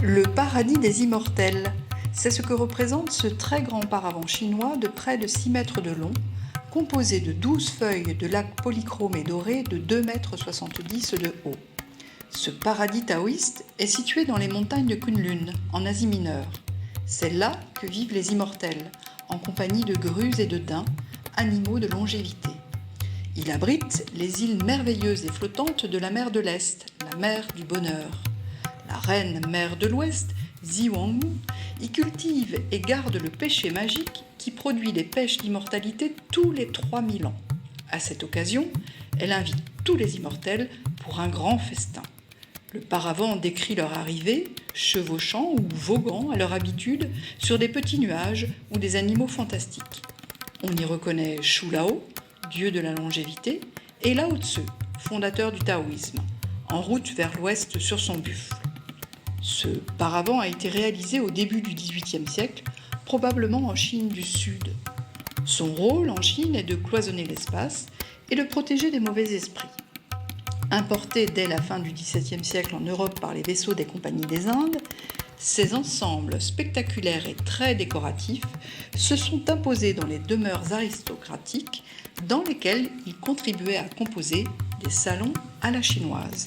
Le paradis des immortels, c'est ce que représente ce très grand paravent chinois de près de 6 mètres de long, composé de 12 feuilles de lac polychromées dorées de 2,70 m de haut. Ce paradis taoïste est situé dans les montagnes de Kunlun, en Asie mineure. C'est là que vivent les immortels, en compagnie de grues et de daims, animaux de longévité. Il abrite les îles merveilleuses et flottantes de la mer de l'Est, la mer du bonheur. La reine mer de l'Ouest, Ziwang, y cultive et garde le pêcher magique qui produit les pêches d'immortalité tous les 3000 ans. À cette occasion, elle invite tous les immortels pour un grand festin. Le paravent décrit leur arrivée, chevauchant ou voguant à leur habitude sur des petits nuages ou des animaux fantastiques. On y reconnaît Shu Lao, dieu de la longévité, et Lao Tzu, fondateur du taoïsme, en route vers l'ouest sur son buffle. Ce paravent a été réalisé au début du XVIIIe siècle, probablement en Chine du Sud. Son rôle en Chine est de cloisonner l'espace et de protéger des mauvais esprits. Importés dès la fin du XVIIe siècle en Europe par les vaisseaux des compagnies des Indes, ces ensembles spectaculaires et très décoratifs se sont imposés dans les demeures aristocratiques dans lesquelles ils contribuaient à composer des salons à la chinoise.